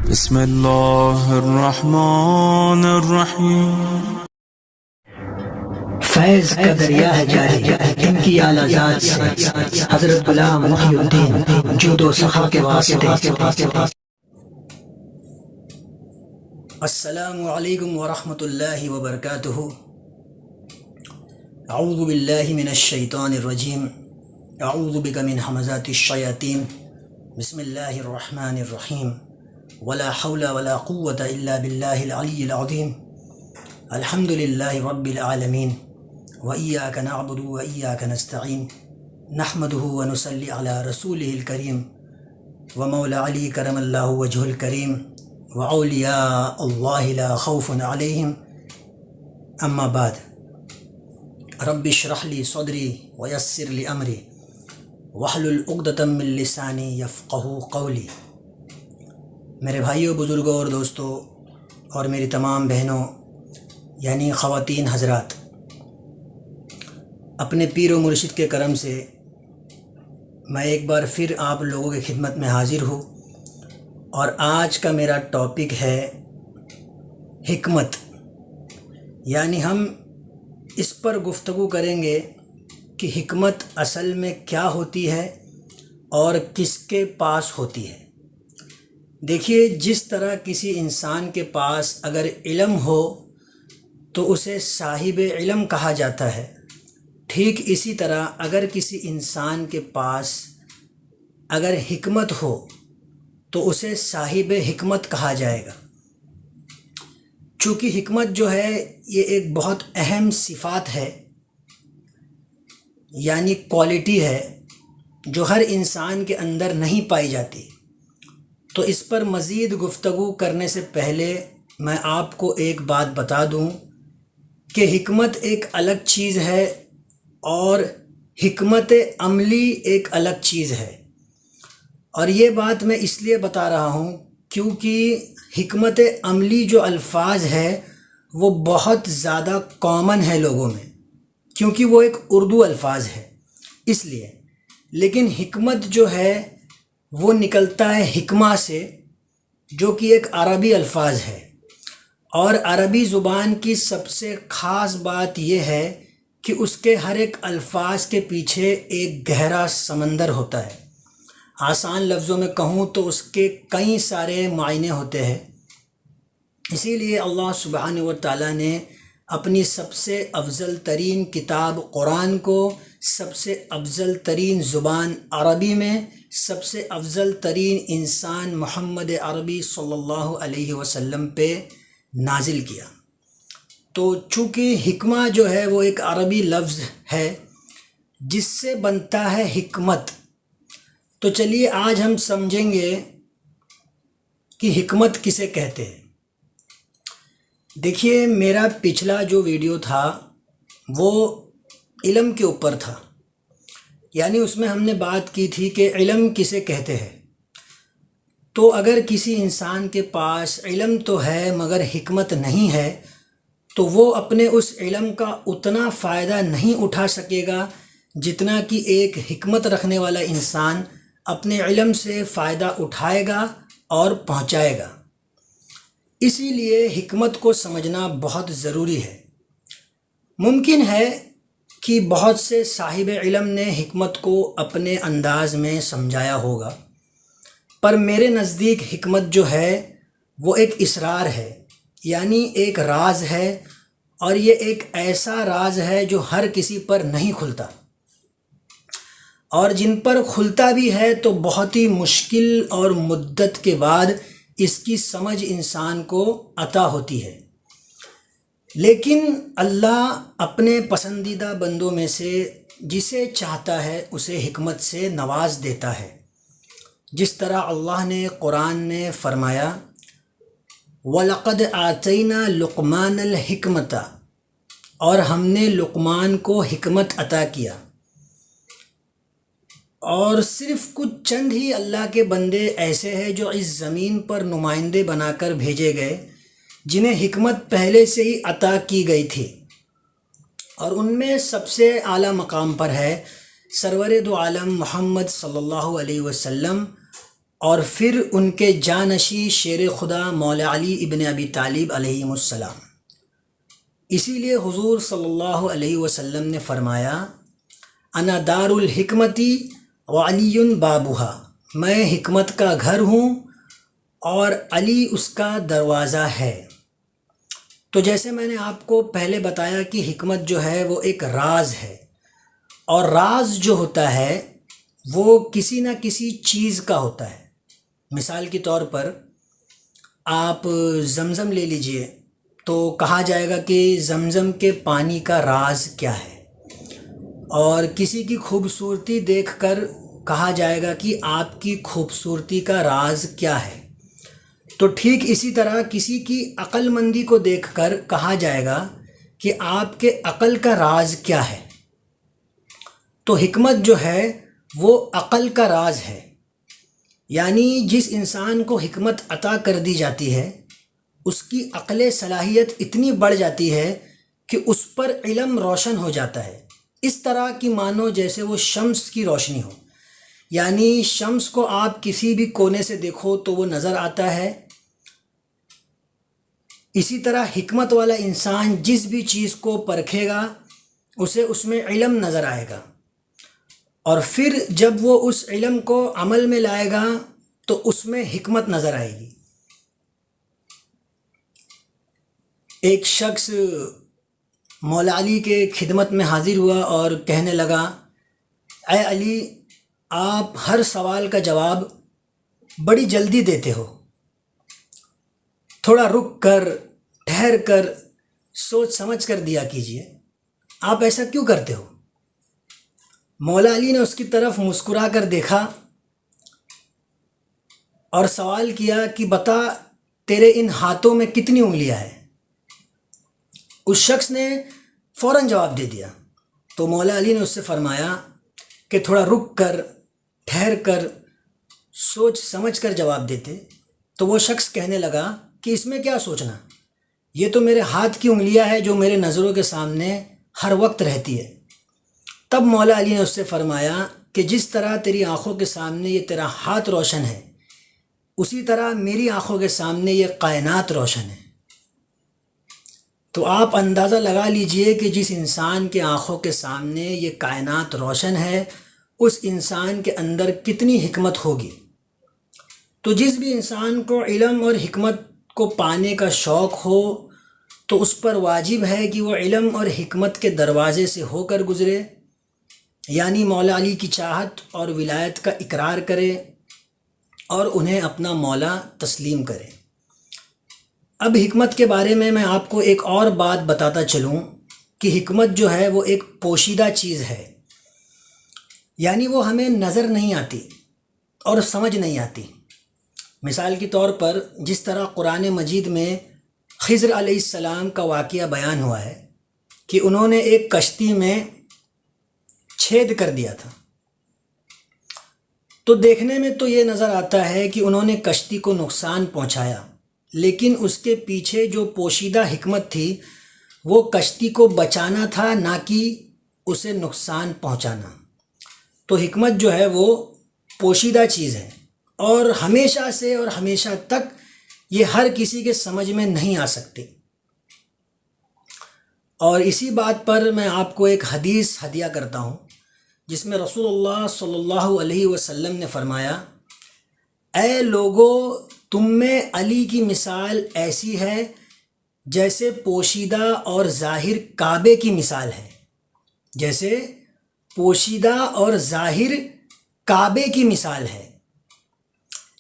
بسم اللہ الرحمن الرحیم۔ فیض کا دریا ہے جاری ان کی اعلیٰ ذات سے، حضرت غلام محی الدین جود و سخا کے واسطے۔ السلام علیکم ورحمۃ اللہ وبرکاتہ۔ اعوذ باللہ من الشیطان الرجیم، اعوذ بک من حمزات الشیاطین، بسم اللہ الرحمن الرحیم، ولا حول ولا قوة الا باللہ العلی العظیم، الحمد للہ رب العالمین، وإیاک نعبد وإیاک نستعین، نحمده ونصلی علی رسوله الکریم، ومولا علی کرم اللہ وجہ الکریم، وأولیاء اللہ لا خوف علیہم، اما بعد، رب اشرح لی صدری ویسر لی امری واحلل عقدۃ من لسانی یفقہوا قولی۔ میرے بھائیوں، بزرگوں اور دوستوں اور میری تمام بہنوں یعنی خواتین حضرات، اپنے پیر و مرشد کے کرم سے میں ایک بار پھر آپ لوگوں کی خدمت میں حاضر ہوں، اور آج کا میرا ٹاپک ہے حکمت، یعنی ہم اس پر گفتگو کریں گے کہ حکمت اصل میں کیا ہوتی ہے اور کس کے پاس ہوتی ہے۔ دیکھیے، جس طرح کسی انسان کے پاس اگر علم ہو تو اسے صاحب علم کہا جاتا ہے، ٹھیک اسی طرح اگر کسی انسان کے پاس اگر حکمت ہو تو اسے صاحب حکمت کہا جائے گا۔ چونکہ حکمت جو ہے یہ ایک بہت اہم صفات ہے، یعنی کوالٹی ہے جو ہر انسان کے اندر نہیں پائی جاتی۔ تو اس پر مزید گفتگو کرنے سے پہلے میں آپ کو ایک بات بتا دوں کہ حکمت ایک الگ چیز ہے اور حکمت عملی ایک الگ چیز ہے، اور یہ بات میں اس لیے بتا رہا ہوں کیونکہ حکمت عملی جو الفاظ ہے وہ بہت زیادہ کامن ہے لوگوں میں، کیونکہ وہ ایک اردو الفاظ ہے اس لیے، لیکن حکمت جو ہے وہ نکلتا ہے حکمہ سے، جو کہ ایک عربی الفاظ ہے، اور عربی زبان کی سب سے خاص بات یہ ہے کہ اس کے ہر ایک الفاظ کے پیچھے ایک گہرا سمندر ہوتا ہے۔ آسان لفظوں میں کہوں تو اس کے کئی سارے معنی ہوتے ہیں، اسی لیے اللہ سبحانہ و تعالیٰ نے اپنی سب سے افضل ترین کتاب قرآن کو سب سے افضل ترین زبان عربی میں سب سے افضل ترین انسان محمد عربی صلی اللہ علیہ وسلم پہ نازل کیا۔ تو چونکہ حکمہ جو ہے وہ ایک عربی لفظ ہے جس سے بنتا ہے حکمت، تو چلیے آج ہم سمجھیں گے کہ حکمت کسے کہتے ہیں۔ دیکھیے، میرا پچھلا جو ویڈیو تھا وہ علم کے اوپر تھا، یعنی اس میں ہم نے بات کی تھی کہ علم کسے کہتے ہیں۔ تو اگر کسی انسان کے پاس علم تو ہے مگر حکمت نہیں ہے تو وہ اپنے اس علم کا اتنا فائدہ نہیں اٹھا سکے گا جتنا کہ ایک حکمت رکھنے والا انسان اپنے علم سے فائدہ اٹھائے گا اور پہنچائے گا۔ اسی لیے حکمت کو سمجھنا بہت ضروری ہے۔ ممکن ہے کہ بہت سے صاحب علم نے حکمت کو اپنے انداز میں سمجھایا ہوگا، پر میرے نزدیک حکمت جو ہے وہ ایک اسرار ہے، یعنی ایک راز ہے، اور یہ ایک ایسا راز ہے جو ہر کسی پر نہیں کھلتا، اور جن پر کھلتا بھی ہے تو بہت ہی مشکل اور مدت کے بعد اس کی سمجھ انسان کو عطا ہوتی ہے۔ لیکن اللہ اپنے پسندیدہ بندوں میں سے جسے چاہتا ہے اسے حکمت سے نواز دیتا ہے، جس طرح اللہ نے قرآن میں فرمایا وَلَقَدْ آتَيْنَا لُقْمَانَ الْحِكْمَةَ، اور ہم نے لقمان کو حکمت عطا کیا۔ اور صرف کچھ چند ہی اللہ کے بندے ایسے ہیں جو اس زمین پر نمائندے بنا کر بھیجے گئے جنہیں حکمت پہلے سے ہی عطا کی گئی تھی، اور ان میں سب سے اعلیٰ مقام پر ہے سرور دو عالم محمد صلی اللہ علیہ وسلم، اور پھر ان کے جانشی شیر خدا مولا علی ابن ابی طالب علیہ السلام۔ اسی لیے حضور صلی اللہ علیہ وسلم نے فرمایا انا دار الحکمتی وعلی بابھا، میں حکمت کا گھر ہوں اور علی اس کا دروازہ ہے۔ تو جیسے میں نے آپ کو پہلے بتایا کہ حکمت جو ہے وہ ایک راز ہے، اور راز جو ہوتا ہے وہ کسی نہ کسی چیز کا ہوتا ہے۔ مثال کے طور پر آپ زمزم لے لیجئے تو کہا جائے گا کہ زمزم کے پانی کا راز کیا ہے، اور کسی کی خوبصورتی دیکھ کر کہا جائے گا کہ آپ کی خوبصورتی کا راز کیا ہے۔ تو ٹھیک اسی طرح کسی کی عقل مندی کو دیکھ کر کہا جائے گا کہ آپ کے عقل کا راز کیا ہے۔ تو حکمت جو ہے وہ عقل کا راز ہے، یعنی جس انسان کو حکمت عطا کر دی جاتی ہے اس کی عقل صلاحیت اتنی بڑھ جاتی ہے کہ اس پر علم روشن ہو جاتا ہے، اس طرح کی مانو جیسے وہ شمس کی روشنی ہو۔ یعنی شمس کو آپ کسی بھی کونے سے دیکھو تو وہ نظر آتا ہے، اسی طرح حکمت والا انسان جس بھی چیز کو پرکھے گا اسے اس میں علم نظر آئے گا، اور پھر جب وہ اس علم کو عمل میں لائے گا تو اس میں حکمت نظر آئے گی۔ ایک شخص مولا علی کے خدمت میں حاضر ہوا اور کہنے لگا اے علی، آپ ہر سوال کا جواب بڑی جلدی دیتے ہو، تھوڑا رک کر ٹھہر کر سوچ سمجھ کر دیا کیجیے، آپ ایسا کیوں کرتے ہو؟ مولا علی نے اس کی طرف مسکرا کر دیکھا اور سوال کیا کہ بتا تیرے ان ہاتھوں میں کتنی انگلیاں ہیں؟ اس شخص نے فوراً جواب دے دیا۔ تو مولا علی نے اس سے فرمایا کہ تھوڑا رک کر ٹھہر کر سوچ سمجھ کر جواب دیتے۔ تو وہ شخص کہنے لگا کہ اس میں کیا سوچنا، یہ تو میرے ہاتھ کی انگلیاں ہیں جو میرے نظروں کے سامنے ہر وقت رہتی ہے۔ تب مولا علی نے اس سے فرمایا کہ جس طرح تیری آنکھوں کے سامنے یہ تیرا ہاتھ روشن ہے، اسی طرح میری آنکھوں کے سامنے یہ کائنات روشن ہے۔ تو آپ اندازہ لگا لیجئے کہ جس انسان کے آنکھوں کے سامنے یہ کائنات روشن ہے اس انسان کے اندر کتنی حکمت ہوگی۔ تو جس بھی انسان کو علم اور حکمت کو پانے کا شوق ہو تو اس پر واجب ہے کہ وہ علم اور حکمت کے دروازے سے ہو کر گزرے، یعنی مولا علی کی چاہت اور ولایت کا اقرار کرے اور انہیں اپنا مولا تسلیم کرے۔ اب حکمت کے بارے میں آپ کو ایک اور بات بتاتا چلوں کہ حکمت جو ہے وہ ایک پوشیدہ چیز ہے، یعنی وہ ہمیں نظر نہیں آتی اور سمجھ نہیں آتی۔ مثال کے طور پر جس طرح قرآن مجید میں خضر علیہ السلام کا واقعہ بیان ہوا ہے کہ انہوں نے ایک کشتی میں چھید کر دیا تھا، تو دیکھنے میں تو یہ نظر آتا ہے کہ انہوں نے کشتی کو نقصان پہنچایا، لیکن اس کے پیچھے جو پوشیدہ حکمت تھی وہ کشتی کو بچانا تھا، نہ کہ اسے نقصان پہنچانا۔ تو حکمت جو ہے وہ پوشیدہ چیز ہے اور ہمیشہ سے اور ہمیشہ تک یہ ہر کسی کے سمجھ میں نہیں آ سکتی۔ اور اسی بات پر میں آپ کو ایک حدیث ہدیہ کرتا ہوں جس میں رسول اللہ صلی اللہ علیہ وسلم نے فرمایا اے لوگو، تم میں علی کی مثال ایسی ہے جیسے پوشیدہ اور ظاہر کعبے کی مثال ہے، جیسے پوشیدہ اور ظاہر کعبے کی مثال ہے۔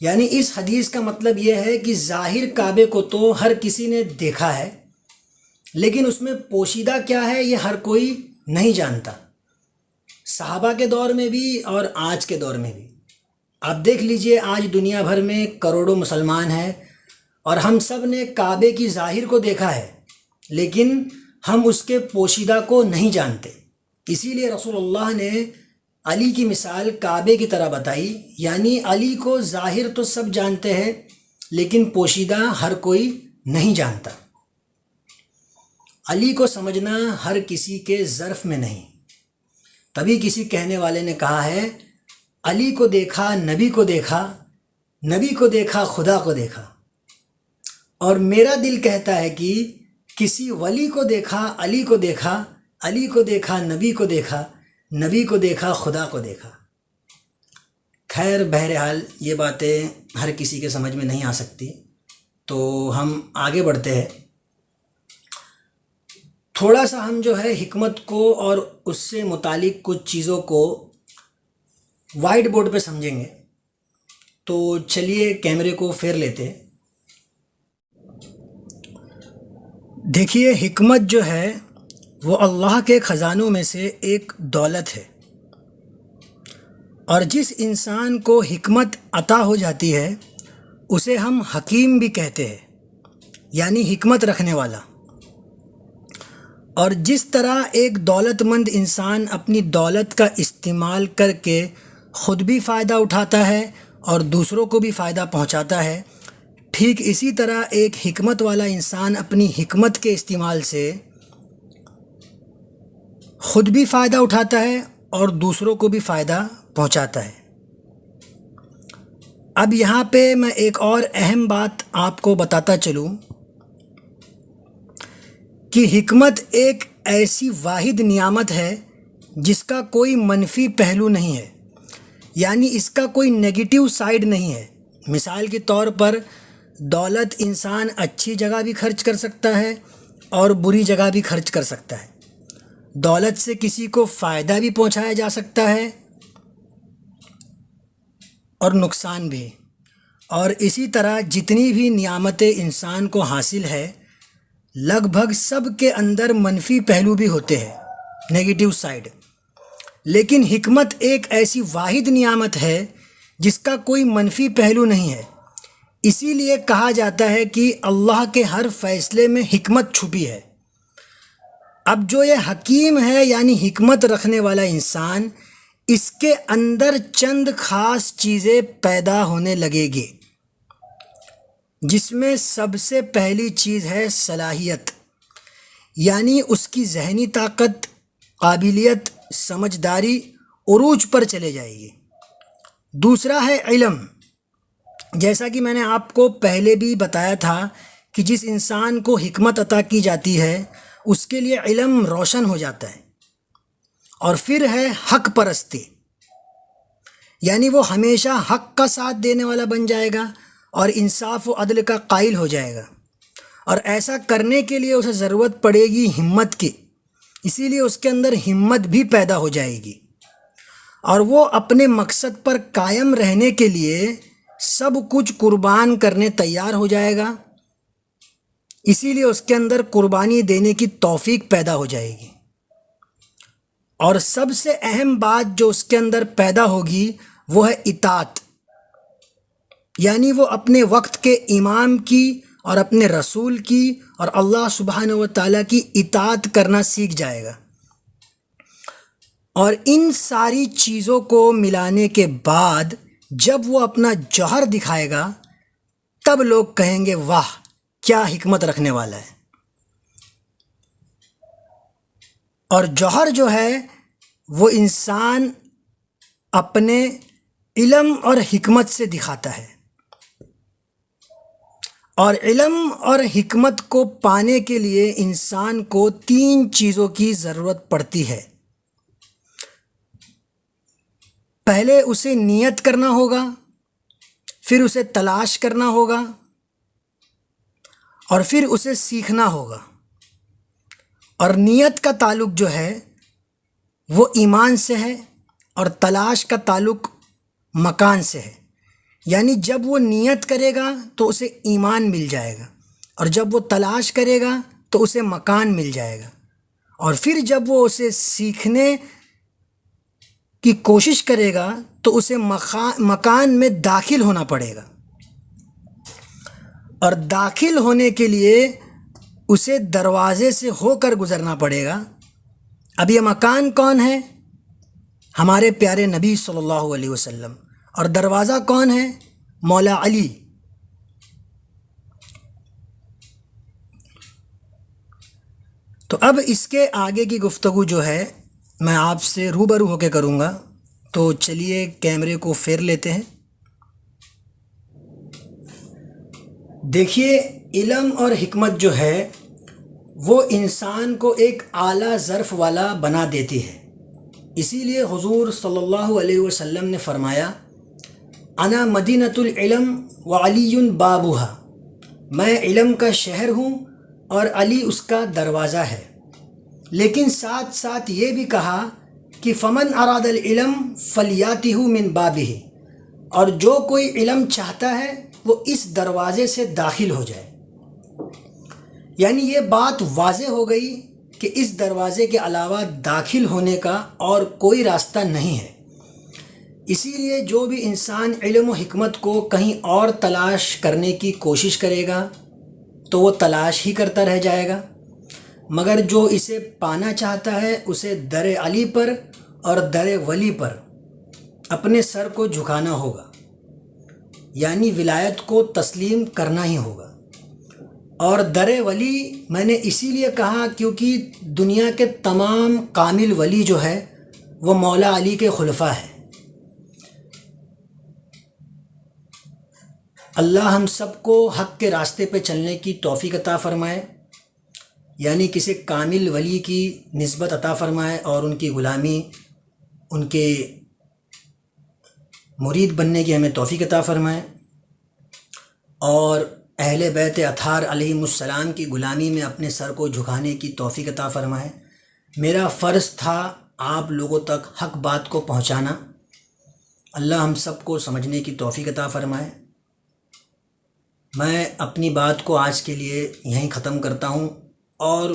یعنی اس حدیث کا مطلب یہ ہے کہ ظاہر کعبے کو تو ہر کسی نے دیکھا ہے، لیکن اس میں پوشیدہ کیا ہے یہ ہر کوئی نہیں جانتا، صحابہ کے دور میں بھی اور آج کے دور میں بھی۔ آپ دیکھ لیجئے آج دنیا بھر میں کروڑوں مسلمان ہیں اور ہم سب نے کعبے کی ظاہر کو دیکھا ہے، لیکن ہم اس کے پوشیدہ کو نہیں جانتے۔ اسی لیے رسول اللہ نے علی کی مثال کعبے کی طرح بتائی، یعنی علی کو ظاہر تو سب جانتے ہیں لیکن پوشیدہ ہر کوئی نہیں جانتا۔ علی کو سمجھنا ہر کسی کے ظرف میں نہیں۔ تبھی کسی کہنے والے نے کہا ہے علی کو دیکھا نبی کو دیکھا، نبی کو دیکھا، خدا کو دیکھا، اور میرا دل کہتا ہے کہ کسی ولی کو دیکھا، علی کو دیکھا، علی کو دیکھا، نبی کو دیکھا، نبی کو دیکھا، خدا کو دیکھا۔ خیر بہرحال یہ باتیں ہر کسی کے سمجھ میں نہیں آ سکتی، تو ہم آگے بڑھتے ہیں۔ تھوڑا سا ہم جو ہے حکمت کو اور اس سے متعلق کچھ چیزوں کو وائٹ بورڈ پہ سمجھیں گے۔ تو چلیے کیمرے کو پھیر لیتے ہیں۔ دیکھیے، حکمت جو ہے وہ اللہ کے خزانوں میں سے ایک دولت ہے، اور جس انسان کو حکمت عطا ہو جاتی ہے اسے ہم حکیم بھی کہتے ہیں، یعنی حکمت رکھنے والا۔ اور جس طرح ایک دولت مند انسان اپنی دولت کا استعمال کر کے خود بھی فائدہ اٹھاتا ہے اور دوسروں کو بھی فائدہ پہنچاتا ہے، ٹھیک اسی طرح ایک حکمت والا انسان اپنی حکمت کے استعمال سے خود بھی فائدہ اٹھاتا ہے اور دوسروں کو بھی فائدہ پہنچاتا ہے۔ اب یہاں پہ میں ایک اور اہم بات آپ کو بتاتا چلوں کہ حکمت ایک ایسی واحد نعمت ہے جس کا کوئی منفی پہلو نہیں ہے، یعنی اس کا کوئی نیگیٹو سائیڈ نہیں ہے۔ مثال کے طور پر دولت انسان اچھی جگہ بھی خرچ کر سکتا ہے اور بری جگہ بھی خرچ کر سکتا ہے۔ دولت سے کسی کو فائدہ بھی پہنچایا جا سکتا ہے اور نقصان بھی۔ اور اسی طرح جتنی بھی نعمتیں انسان کو حاصل ہے، لگ بھگ سب کے اندر منفی پہلو بھی ہوتے ہیں، نیگیٹو سائیڈ۔ لیکن حکمت ایک ایسی واحد نعمت ہے جس کا کوئی منفی پہلو نہیں ہے۔ اسی لیے کہا جاتا ہے کہ اللہ کے ہر فیصلے میں حکمت چھپی ہے۔ اب جو یہ حکیم ہے یعنی حکمت رکھنے والا انسان، اس کے اندر چند خاص چیزیں پیدا ہونے لگے گی، جس میں سب سے پہلی چیز ہے صلاحیت، یعنی اس کی ذہنی طاقت، قابلیت، سمجھداری عروج پر چلے جائے گی۔ دوسرا ہے علم، جیسا کہ میں نے آپ کو پہلے بھی بتایا تھا کہ جس انسان کو حکمت عطا کی جاتی ہے اس کے لیے علم روشن ہو جاتا ہے۔ اور پھر ہے حق پرستی، یعنی وہ ہمیشہ حق کا ساتھ دینے والا بن جائے گا اور انصاف و عدل کا قائل ہو جائے گا، اور ایسا کرنے کے لیے اسے ضرورت پڑے گی ہمت کی، اسی لیے اس کے اندر ہمت بھی پیدا ہو جائے گی، اور وہ اپنے مقصد پر قائم رہنے کے لیے سب کچھ قربان کرنے تیار ہو جائے گا، اسی لیے اس کے اندر قربانی دینے کی توفیق پیدا ہو جائے گی۔ اور سب سے اہم بات جو اس کے اندر پیدا ہوگی وہ ہے اطاعت، یعنی وہ اپنے وقت کے امام کی اور اپنے رسول کی اور اللہ سبحانہ و تعالیٰ کی اطاعت کرنا سیکھ جائے گا۔ اور ان ساری چیزوں کو ملانے کے بعد جب وہ اپنا جوہر دکھائے گا تب لوگ کہیں گے واہ کیا حکمت رکھنے والا ہے۔ اور جوہر جو ہے وہ انسان اپنے علم اور حکمت سے دکھاتا ہے، اور علم اور حکمت کو پانے کے لیے انسان کو 3 چیزوں کی ضرورت پڑتی ہے۔ پہلے اسے نیت کرنا ہوگا، پھر اسے تلاش کرنا ہوگا، اور پھر اسے سیکھنا ہوگا۔ اور نیت کا تعلق جو ہے وہ ایمان سے ہے، اور تلاش کا تعلق مکان سے ہے، یعنی جب وہ نیت کرے گا تو اسے ایمان مل جائے گا، اور جب وہ تلاش کرے گا تو اسے مکان مل جائے گا، اور پھر جب وہ اسے سیکھنے کی کوشش کرے گا تو اسے مکان میں داخل ہونا پڑے گا، اور داخل ہونے کے لیے اسے دروازے سے ہو کر گزرنا پڑے گا۔ اب یہ مکان کون ہے؟ ہمارے پیارے نبی صلی اللہ علیہ وسلم۔ اور دروازہ کون ہے؟ مولا علی۔ تو اب اس کے آگے کی گفتگو جو ہے میں آپ سے روبرو ہو کے کروں گا، تو چلیے کیمرے کو پھیر لیتے ہیں۔ دیکھیے، علم اور حکمت جو ہے وہ انسان کو ایک اعلیٰ ظرف والا بنا دیتی ہے۔ اسی لیے حضور صلی اللہ علیہ وسلم نے فرمایا، انا مدینۃ العلم وعلی بابھا، میں علم کا شہر ہوں اور علی اس کا دروازہ ہے۔ لیکن ساتھ ساتھ یہ بھی کہا کہ فمن اراد العلم فلیاتہ من بابہ، اور جو کوئی علم چاہتا ہے وہ اس دروازے سے داخل ہو جائے۔ یعنی یہ بات واضح ہو گئی کہ اس دروازے کے علاوہ داخل ہونے کا اور کوئی راستہ نہیں ہے۔ اسی لیے جو بھی انسان علم و حکمت کو کہیں اور تلاش کرنے کی کوشش کرے گا تو وہ تلاش ہی کرتا رہ جائے گا، مگر جو اسے پانا چاہتا ہے اسے در علی پر اور در ولی پر اپنے سر کو جھکانا ہوگا، یعنی ولایت کو تسلیم کرنا ہی ہوگا۔ اور در ولی میں نے اسی لیے کہا کیونکہ دنیا کے تمام کامل ولی جو ہے وہ مولا علی کے خلفاء ہیں۔ اللہ ہم سب کو حق کے راستے پہ چلنے کی توفیق عطا فرمائے، یعنی کسی کامل ولی کی نسبت عطا فرمائے اور ان کی غلامی، ان کے مرید بننے کی ہمیں توفیق عطا فرمائے، اور اہل بیت اطہار علیہم السلام کی غلامی میں اپنے سر کو جھکانے کی توفیق عطا فرمائے۔ میرا فرض تھا آپ لوگوں تک حق بات کو پہنچانا، اللہ ہم سب کو سمجھنے کی توفیق عطا فرمائے۔ میں اپنی بات کو آج کے لیے یہیں ختم کرتا ہوں، اور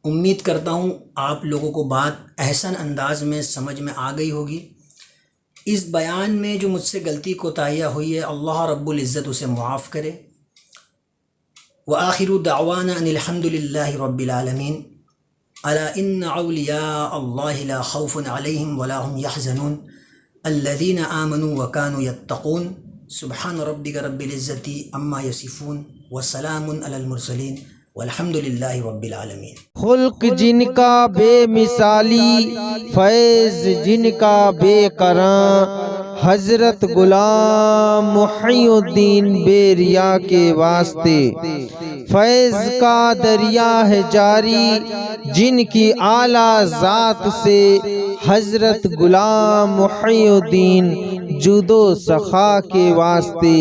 امید کرتا ہوں آپ لوگوں کو بات احسن انداز میں سمجھ میں آ گئی ہوگی۔ اس بیان میں جو مجھ سے غلطی کوتاہیاں ہوئی ہے اللہ رب العزت اسے معاف کرے۔ وآخر دعوانا ان الحمد للہ رب العالمین۔ الا ان اولیاء اللہ لا خوف علیہم ولا هم يحزنون الذین آمنوا وكانوا يتقون سبحان ربک رب العزت عما یصفون وسلام علی المرسلین والحمد للہ رب العالمین۔ خلق جن کا بے مثالی، فیض جن کا بے کراں، حضرت غلام محی الدین بے ریا کے واسطے فیض کا دریا ہے جاری، جن کی اعلیٰ ذات سے حضرت غلام محی الدین جود و سخا کے واسطے